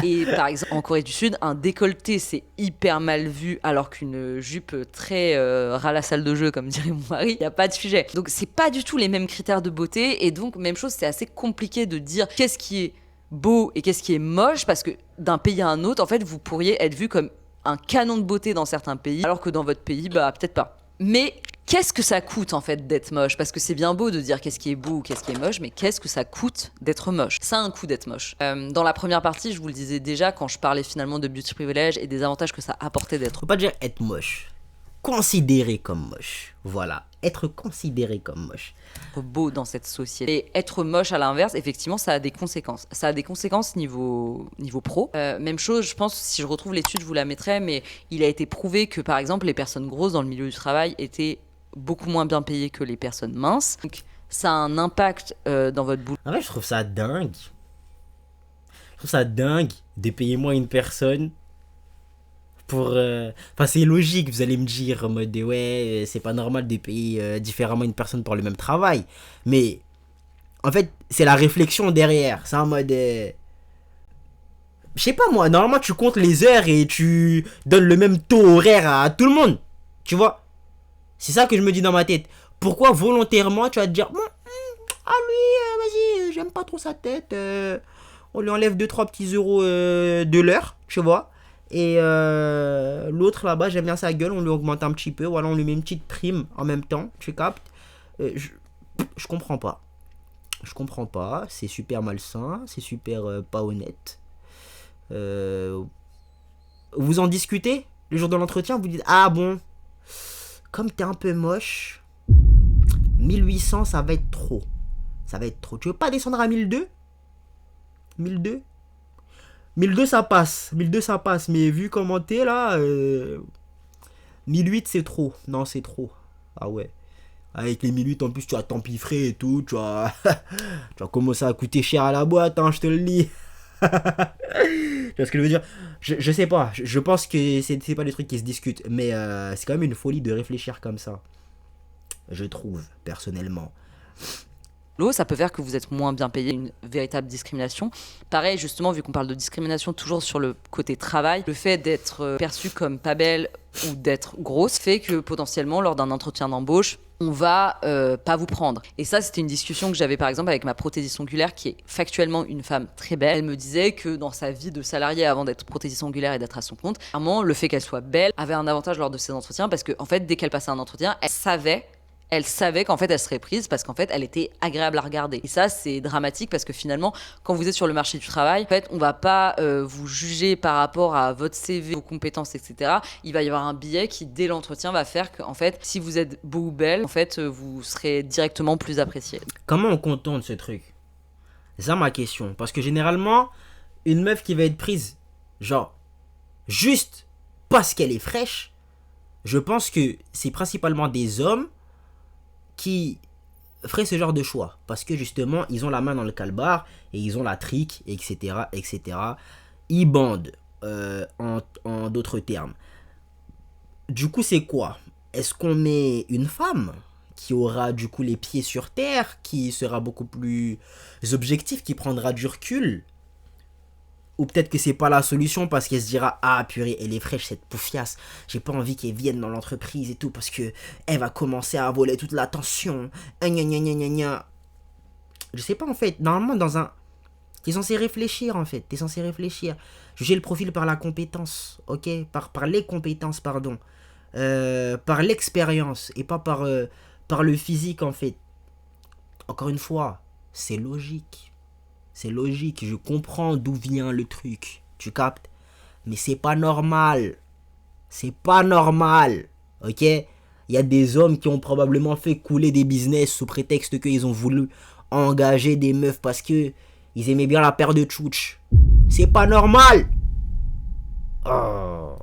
Et par exemple, en Corée du Sud, un décolleté, c'est hyper mal vu, alors qu'une jupe très ras la salle de jeu, comme dirait mon mari, il n'y a pas de sujet. Donc, c'est pas du tout les mêmes critères de beauté. Et donc, même chose, c'est assez compliqué de dire qu'est-ce qui est beau et qu'est-ce qui est moche, parce que d'un pays à un autre, en fait, vous pourriez être vu comme un canon de beauté dans certains pays, alors que dans votre pays, peut-être pas. Mais qu'est-ce que ça coûte en fait d'être moche? Parce que c'est bien beau de dire qu'est-ce qui est beau ou qu'est-ce qui est moche, mais qu'est-ce que ça coûte d'être moche? Ça a un coût d'être moche. Dans la première partie, je vous le disais déjà, quand je parlais finalement de beauty privilège et des avantages que ça apportait d'être... Faut pas dire être moche. Considéré comme moche. Voilà. Être considéré comme moche. Beau dans cette société. Et être moche à l'inverse, effectivement, ça a des conséquences. Ça a des conséquences niveau pro. Même chose, je pense, si je retrouve l'étude, je vous la mettrai, mais il a été prouvé que, par exemple, les personnes grosses dans le milieu du travail étaient beaucoup moins bien payées que les personnes minces. Donc, ça a un impact dans votre boulot. En fait, je trouve ça dingue. Je trouve ça dingue de payer moins une personne pour... Enfin, c'est logique, vous allez me dire, en mode, ouais, c'est pas normal de payer différemment une personne pour le même travail. Mais, en fait, c'est la réflexion derrière. C'est en mode... Je sais pas, moi, normalement, tu comptes les heures et tu donnes le même taux horaire à tout le monde. Tu vois? C'est ça que je me dis dans ma tête. Pourquoi, volontairement, tu vas te dire, ah lui, vas-y, j'aime pas trop sa tête. On lui enlève 2-3 petits euros de l'heure, tu vois? Et l'autre là-bas, j'aime bien sa gueule, on lui augmente un petit peu, voilà, on lui met une petite prime en même temps, tu captes? Je comprends pas. Je comprends pas, c'est super malsain, c'est super pas honnête. Vous en discutez le jour de l'entretien, vous dites, ah bon, comme t'es un peu moche, 1800, ça va être trop. Ça va être trop. Tu veux pas descendre à 1002? 1002 1002 ça passe. 1002 ça passe. Mais vu comment t'es là, 1008 c'est trop. Non, c'est trop. Ah ouais. Avec les 1008 en plus tu vas t'empiffrer et tout. Tu vas commencer à coûter cher à la boîte, hein, je te le dis. Tu vois ce que je veux dire? Je sais pas. Je pense que c'est pas des trucs qui se discutent. Mais c'est quand même une folie de réfléchir comme ça. Je trouve, personnellement. Ça peut faire que vous êtes moins bien payé, une véritable discrimination. Pareil, justement, vu qu'on parle de discrimination toujours sur le côté travail, le fait d'être perçu comme pas belle ou d'être grosse fait que potentiellement, lors d'un entretien d'embauche, on va pas vous prendre. Et ça, c'était une discussion que j'avais par exemple avec ma prothésiste ongulaire, qui est factuellement une femme très belle. Elle me disait que dans sa vie de salariée avant d'être prothésiste ongulaire et d'être à son compte, clairement, le fait qu'elle soit belle avait un avantage lors de ses entretiens parce que, en fait, dès qu'elle passait un entretien, elle savait qu'en fait elle serait prise parce qu'en fait elle était agréable à regarder. Et ça c'est dramatique parce que finalement quand vous êtes sur le marché du travail, en fait on va pas vous juger par rapport à votre CV, vos compétences, etc. Il va y avoir un biais qui dès l'entretien va faire que en fait si vous êtes beau ou belle, en fait vous serez directement plus apprécié. Comment on contourne ce truc? C'est ça ma question. Parce que généralement une meuf qui va être prise genre juste parce qu'elle est fraîche, je pense que c'est principalement des hommes qui feraient ce genre de choix parce que justement ils ont la main dans le calbar et ils ont la trique, etc., etc. Ils bandent en d'autres termes. Du coup c'est quoi? Est-ce qu'on met une femme qui aura du coup les pieds sur terre, qui sera beaucoup plus objectif, qui prendra du recul? Ou peut-être que c'est pas la solution parce qu'elle se dira ah purée elle est fraîche cette poufiasse, j'ai pas envie qu'elle vienne dans l'entreprise et tout parce que elle va commencer à voler toute l'attention. Je sais pas en fait, normalement dans un... T'es censé réfléchir en fait, t'es censé réfléchir. Juger le profil par la compétence, ok, par les compétences pardon, par l'expérience et pas par le physique en fait. Encore une fois, c'est logique. C'est logique, je comprends d'où vient le truc. Tu captes? Mais c'est pas normal. C'est pas normal. Ok? Il y a des hommes qui ont probablement fait couler des business sous prétexte qu'ils ont voulu engager des meufs parce que ils aimaient bien la paire de tchouch. C'est pas normal. Oh.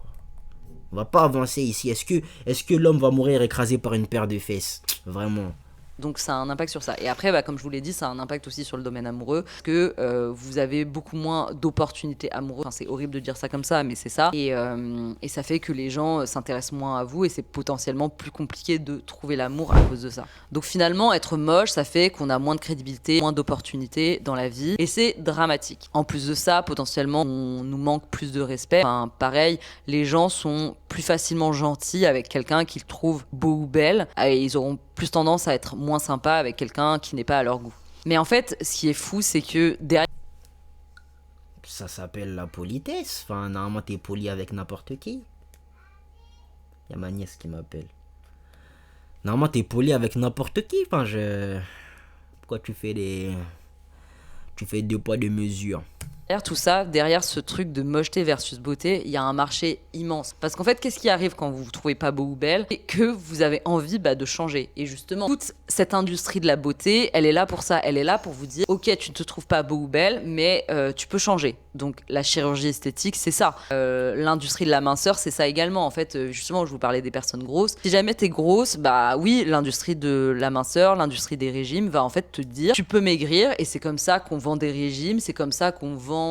On va pas avancer ici. Est-ce que l'homme va mourir écrasé par une paire de fesses? Vraiment. Donc ça a un impact sur ça. Et après, comme je vous l'ai dit, ça a un impact aussi sur le domaine amoureux, parce que vous avez beaucoup moins d'opportunités amoureuses. Enfin, c'est horrible de dire ça comme ça, mais c'est ça. Et ça fait que les gens s'intéressent moins à vous et c'est potentiellement plus compliqué de trouver l'amour à cause de ça. Donc finalement, être moche, ça fait qu'on a moins de crédibilité, moins d'opportunités dans la vie et c'est dramatique. En plus de ça, potentiellement, on nous manque plus de respect. Enfin, pareil, les gens sont plus facilement gentils avec quelqu'un qu'ils trouvent beau ou belle et ils auront plus tendance à être moins sympa avec quelqu'un qui n'est pas à leur goût. Mais en fait, ce qui est fou, c'est que derrière... Ça s'appelle la politesse. Enfin, normalement, t'es poli avec n'importe qui. Il y a ma nièce qui m'appelle. Normalement, t'es poli avec n'importe qui. Enfin, Pourquoi tu fais deux poids, deux mesures? Derrière tout ça, derrière ce truc de mocheté versus beauté, il y a un marché immense. Parce qu'en fait, qu'est-ce qui arrive quand vous vous trouvez pas beau ou belle? Et que vous avez envie de changer. Et justement, toute cette industrie de la beauté, elle est là pour ça. Elle est là pour vous dire, ok, tu ne te trouves pas beau ou belle, mais tu peux changer. Donc la chirurgie esthétique, c'est ça. L'industrie de la minceur, c'est ça également. En fait, justement, je vous parlais des personnes grosses. Si jamais t'es grosse, bah oui, l'industrie de la minceur, l'industrie des régimes va en fait te dire, tu peux maigrir. Et c'est comme ça qu'on vend des régimes, c'est comme ça qu'on vend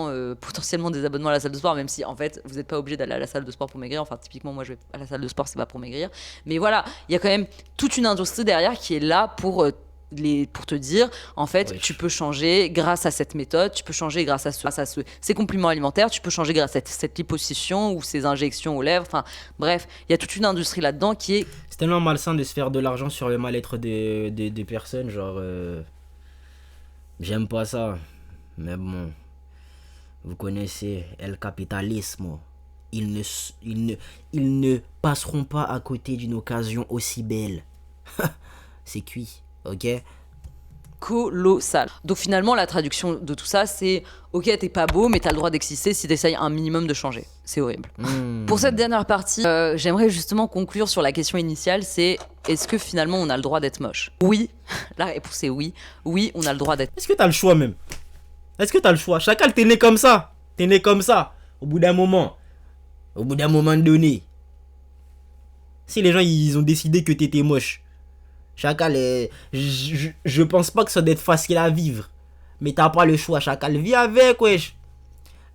potentiellement des abonnements à la salle de sport, même si en fait vous n'êtes pas obligé d'aller à la salle de sport pour maigrir. Enfin, typiquement, moi je vais à la salle de sport, c'est pas pour maigrir. Mais voilà, il y a quand même toute une industrie derrière qui est là pour te dire, en fait, tu peux changer grâce à cette méthode, tu peux changer grâce à ces compléments alimentaires, tu peux changer grâce à cette liposuction ou ces injections aux lèvres. Enfin, bref, il y a toute une industrie là-dedans qui est... C'est tellement malsain de se faire de l'argent sur le mal-être des personnes, genre... J'aime pas ça, mais bon... Vous connaissez el capitalisme. Ils ne passeront pas à côté d'une occasion aussi belle. C'est cuit, ok? colossal. Donc finalement, la traduction de tout ça, c'est ok, t'es pas beau, mais t'as le droit d'exister si t'essayes un minimum de changer. C'est horrible. Pour cette dernière partie, j'aimerais justement conclure sur la question initiale, c'est est-ce que finalement on a le droit d'être moche? Oui, la réponse est oui. Oui, on a le droit d'être. Est-ce que t'as le choix même? Est-ce que t'as le choix? Chacal, t'es né comme ça. T'es né comme ça. Au bout d'un moment donné. Si les gens ils ont décidé que t'étais moche, Chacal, je pense pas que ça doit être facile à vivre. Mais t'as pas le choix, Chacal. Vis avec, wesh.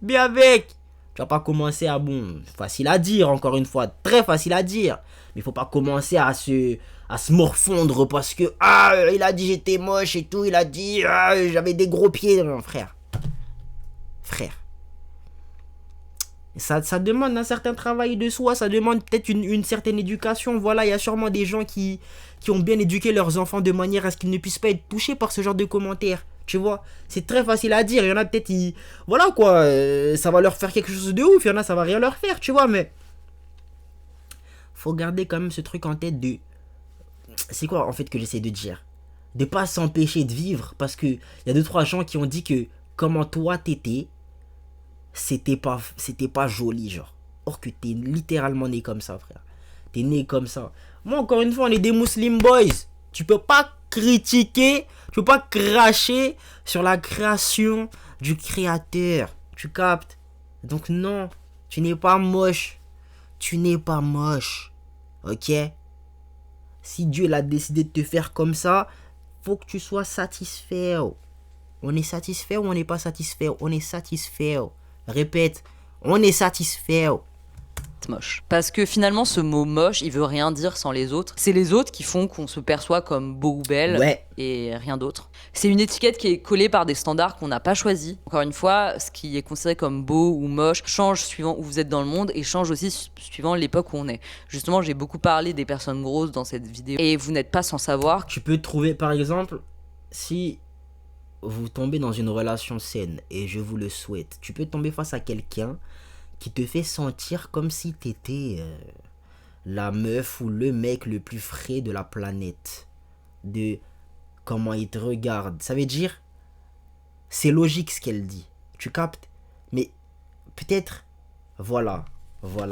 Vis avec. Tu vas pas commencer à... Bon, facile à dire, encore une fois. Très facile à dire. Mais faut pas commencer à se morfondre parce que... Ah, il a dit j'étais moche et tout. Il a dit j'avais des gros pieds. Non, frère. Ça demande un certain travail de soi, ça demande peut-être une certaine éducation. Voilà, il y a sûrement des gens qui ont bien éduqué leurs enfants de manière à ce qu'ils ne puissent pas être touchés par ce genre de commentaires. Tu vois, c'est très facile à dire. Il y en a peut-être, voilà quoi, ça va leur faire quelque chose de ouf. Il y en a, ça va rien leur faire, tu vois, mais... Faut garder quand même ce truc en tête de... C'est quoi en fait que j'essaie de dire? De pas s'empêcher de vivre, parce que il y a 2-3 gens qui ont dit que comment toi t'étais, c'était pas joli, genre. Or que t'es littéralement né comme ça, frère. T'es né comme ça. Moi, encore une fois, on est des Muslim boys. Tu peux pas critiquer, tu peux pas cracher sur la création du créateur. Tu captes? Donc non, tu n'es pas moche. Tu n'es pas moche. Ok? Si Dieu l'a décidé de te faire comme ça, faut que tu sois satisfait. On est satisfait ou on n'est pas satisfait? On est satisfait. Répète, on est satisfait. Moche. Parce que finalement, ce mot moche, il veut rien dire sans les autres. C'est les autres qui font qu'on se perçoit comme beau ou belle, ouais, et rien d'autre. C'est une étiquette qui est collée par des standards qu'on n'a pas choisis. Encore une fois, ce qui est considéré comme beau ou moche change suivant où vous êtes dans le monde et change aussi suivant l'époque où on est. Justement, j'ai beaucoup parlé des personnes grosses dans cette vidéo et vous n'êtes pas sans savoir. Tu peux trouver, par exemple, si vous tombez dans une relation saine, et je vous le souhaite, tu peux tomber face à quelqu'un qui te fait sentir comme si t'étais la meuf ou le mec le plus frais de la planète. De comment il te regarde. Ça veut dire, c'est logique ce qu'elle dit. Tu captes? Mais peut-être, voilà,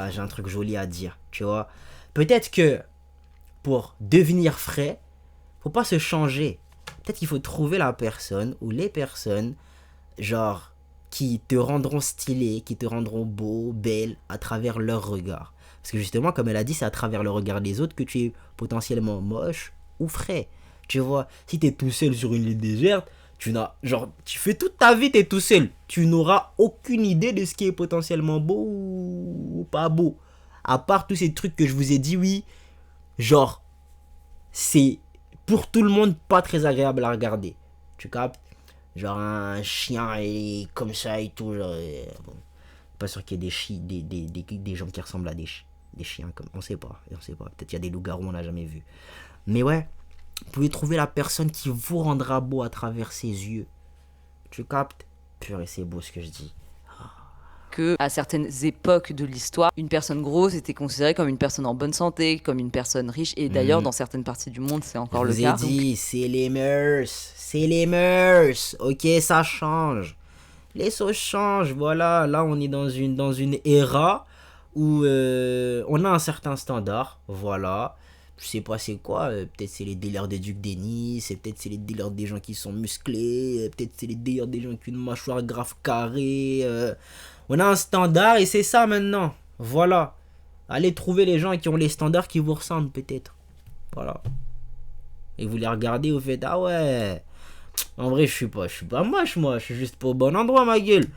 j'ai un truc joli à dire, tu vois. Peut-être que pour devenir frais, faut pas se changer. Peut-être qu'il faut trouver la personne ou les personnes, genre, qui te rendront stylé, qui te rendront beau, belle, à travers leur regard. Parce que justement, comme elle a dit, c'est à travers le regard des autres que tu es potentiellement moche ou frais. Tu vois, si tu es tout seul sur une île déserte, tu fais toute ta vie, tu es tout seul. Tu n'auras aucune idée de ce qui est potentiellement beau ou pas beau. À part tous ces trucs que je vous ai dit, oui, genre, c'est pour tout le monde pas très agréable à regarder. Tu captes? Genre un chien et comme ça et tout. Genre, bon, pas sûr qu'il y ait des gens qui ressemblent à des chiens. Comme, on sait pas. Peut-être qu'il y a des loups-garous, on n'a jamais vu. Mais ouais, vous pouvez trouver la personne qui vous rendra beau à travers ses yeux. Tu captes? Purée, c'est beau ce que je dis. Que à certaines époques de l'histoire, une personne grosse était considérée comme une personne en bonne santé, comme une personne riche. Et d'ailleurs, dans certaines parties du monde, c'est encore le cas. Je vous ai dit, c'est les mœurs. Ok, ça change. Les choses changent. Voilà, là, on est dans une ère où on a un certain standard. Voilà. Je sais pas c'est quoi. Peut-être c'est les délires des Duc Denis. Peut-être c'est les délires des gens qui sont musclés. Peut-être c'est les délires des gens qui ont une mâchoire grave carrée. On a un standard et c'est ça maintenant. Voilà. Allez trouver les gens qui ont les standards qui vous ressemblent peut-être. Voilà. Et vous les regardez, vous faites ah ouais. En vrai, je suis pas moche, moi. Je suis juste pas au bon endroit, ma gueule.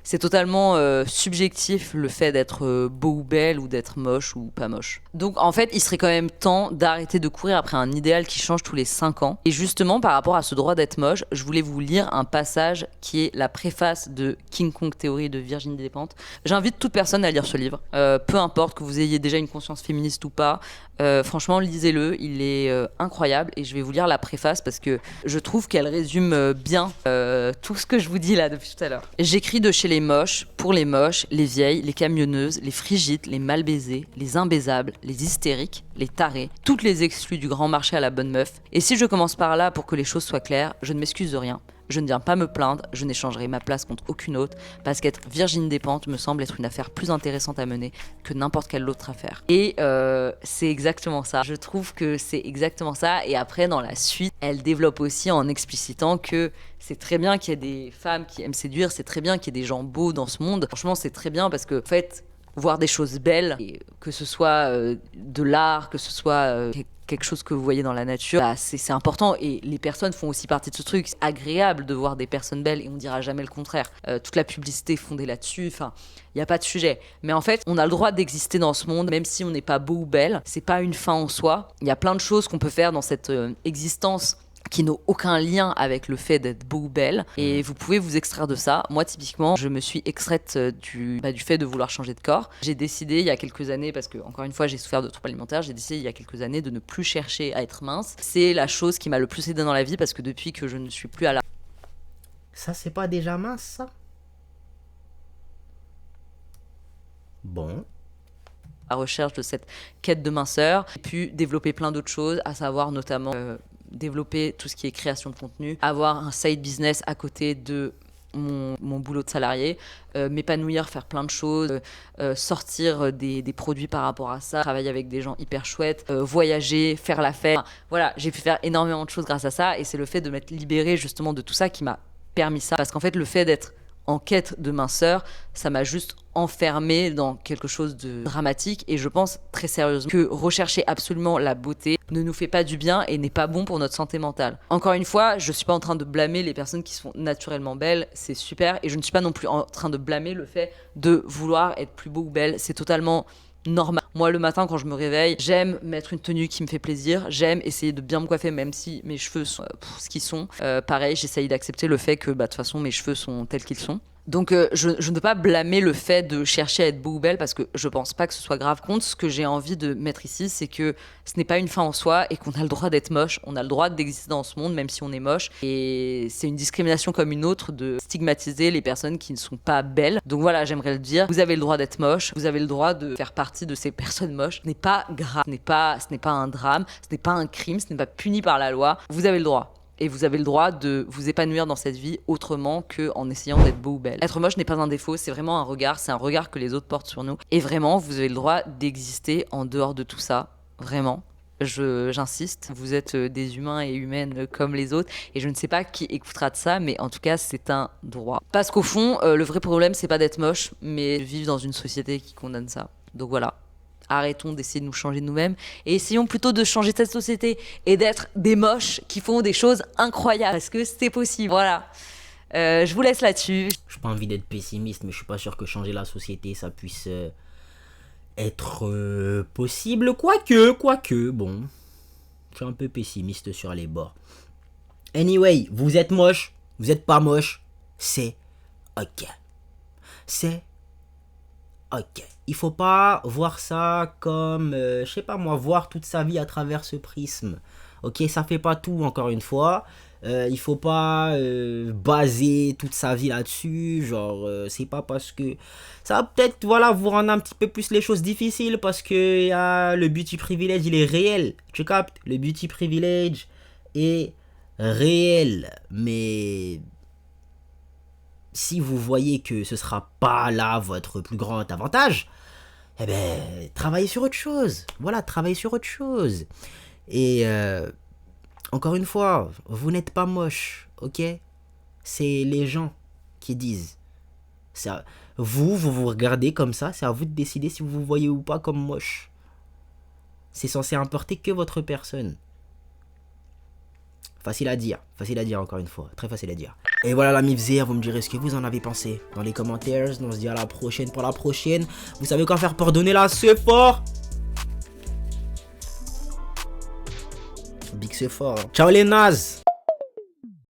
C'est totalement subjectif le fait d'être beau ou belle ou d'être moche ou pas moche. Donc en fait, il serait quand même temps d'arrêter de courir après un idéal qui change tous les 5 ans. Et justement, par rapport à ce droit d'être moche, je voulais vous lire un passage qui est la préface de King Kong Theory de Virginie Despentes. J'invite toute personne à lire ce livre. Peu importe que vous ayez déjà une conscience féministe ou pas. Franchement, lisez-le. Il est incroyable. Et je vais vous lire la préface parce que je trouve qu'elle résume bien tout ce que je vous dis là depuis tout à l'heure. J'écris de chez les moches, pour les moches, les vieilles, les camionneuses, les frigites, les mal baisées, les imbaisables, les hystériques, les tarés, toutes les exclus du grand marché à la bonne meuf. Et si je commence par là pour que les choses soient claires, je ne m'excuse de rien. Je ne viens pas me plaindre, je n'échangerai ma place contre aucune autre, parce qu'être Virginie Despentes me semble être une affaire plus intéressante à mener que n'importe quelle autre affaire. Et c'est exactement ça. Je trouve que c'est exactement ça. Et après, dans la suite, elle développe aussi en explicitant que c'est très bien qu'il y ait des femmes qui aiment séduire, c'est très bien qu'il y ait des gens beaux dans ce monde. Franchement, c'est très bien parce que, en fait, voir des choses belles, et que ce soit de l'art, que ce soit quelque chose que vous voyez dans la nature, bah, c'est important. Et les personnes font aussi partie de ce truc. C'est agréable de voir des personnes belles et on dira jamais le contraire. Toute la publicité est fondée là-dessus. Enfin, il n'y a pas de sujet. Mais en fait, on a le droit d'exister dans ce monde, même si on n'est pas beau ou belle. C'est pas une fin en soi. Il y a plein de choses qu'on peut faire dans cette existence qui n'ont aucun lien avec le fait d'être beau ou belle, et vous pouvez vous extraire de ça. Moi, typiquement, je me suis extraite du fait de vouloir changer de corps. J'ai décidé il y a quelques années, parce que encore une fois j'ai souffert de troubles alimentaires, j'ai décidé il y a quelques années de ne plus chercher à être mince. C'est la chose qui m'a le plus aidé dans la vie, parce que depuis que je ne suis plus à la... Ça, c'est pas déjà mince, ça? Bon. à recherche de cette quête de minceur, et puis développer plein d'autres choses, à savoir notamment développer tout ce qui est création de contenu, avoir un side business à côté de mon boulot de salarié, m'épanouir, faire plein de choses, sortir des produits par rapport à ça, travailler avec des gens hyper chouettes, voyager, faire la fête. Enfin, voilà, j'ai pu faire énormément de choses grâce à ça, et c'est le fait de m'être libérée justement de tout ça qui m'a permis ça. Parce qu'en fait, le fait d'être en quête de minceur, ça m'a juste enfermée dans quelque chose de dramatique, et je pense très sérieusement que rechercher absolument la beauté ne nous fait pas du bien et n'est pas bon pour notre santé mentale. Encore une fois, je suis pas en train de blâmer les personnes qui sont naturellement belles, c'est super, et je ne suis pas non plus en train de blâmer le fait de vouloir être plus beau ou belle, c'est totalement normal. Moi, le matin, quand je me réveille, j'aime mettre une tenue qui me fait plaisir, j'aime essayer de bien me coiffer, même si mes cheveux sont ce qu'ils sont. Pareil, j'essaye d'accepter le fait que de toute façon mes cheveux sont tels qu'ils sont. Donc je ne peux pas blâmer le fait de chercher à être beau ou belle, parce que je pense pas que ce soit grave. Contre, ce que j'ai envie de mettre ici, c'est que ce n'est pas une fin en soi, et qu'on a le droit d'être moche, on a le droit d'exister dans ce monde même si on est moche, et c'est une discrimination comme une autre de stigmatiser les personnes qui ne sont pas belles. Donc voilà, j'aimerais le dire, vous avez le droit d'être moche, vous avez le droit de faire partie de ces personnes moches. Ce n'est pas grave, ce n'est pas un drame, ce n'est pas un crime, ce n'est pas puni par la loi, vous avez le droit. Et vous avez le droit de vous épanouir dans cette vie autrement qu'en essayant d'être beau ou belle. Être moche n'est pas un défaut, c'est vraiment un regard, c'est un regard que les autres portent sur nous. Et vraiment, vous avez le droit d'exister en dehors de tout ça, vraiment. J'insiste, vous êtes des humains et humaines comme les autres, et je ne sais pas qui écoutera de ça, mais en tout cas, c'est un droit. Parce qu'au fond, le vrai problème, c'est pas d'être moche, mais de vivre dans une société qui condamne ça. Donc voilà. Arrêtons d'essayer de nous changer nous-mêmes et essayons plutôt de changer cette société et d'être des moches qui font des choses incroyables, parce que c'est possible. Voilà. Je vous laisse là-dessus. J'ai pas envie d'être pessimiste, mais je suis pas sûr que changer la société ça puisse être possible. Quoique, bon. Je suis un peu pessimiste sur les bords. Anyway, vous êtes moche, vous êtes pas moche, c'est ok. C'est ok. Il faut pas voir ça comme, je sais pas moi, voir toute sa vie à travers ce prisme. Ok, ça fait pas tout, encore une fois. Il faut pas baser toute sa vie là-dessus. Genre, c'est pas parce que... Ça va peut-être, voilà, vous rendre un petit peu plus les choses difficiles, parce que le beauty privilege, il est réel. Tu captes? Le beauty privilege est réel. Mais... si vous voyez que ce sera pas là votre plus grand avantage, eh ben, travaillez sur autre chose. Voilà, travaillez sur autre chose. Et encore une fois, vous n'êtes pas moche, ok? C'est les gens qui disent. Vous vous regardez comme ça, c'est à vous de décider si vous vous voyez ou pas comme moche. C'est censé importer que votre personne. Facile à dire encore une fois, très facile à dire. Et voilà la mifzir, vous me direz ce que vous en avez pensé dans les commentaires. On se dit à la prochaine pour la prochaine. Vous savez quoi faire pour donner là, c'est fort. Big c'est fort. Ciao les nazes.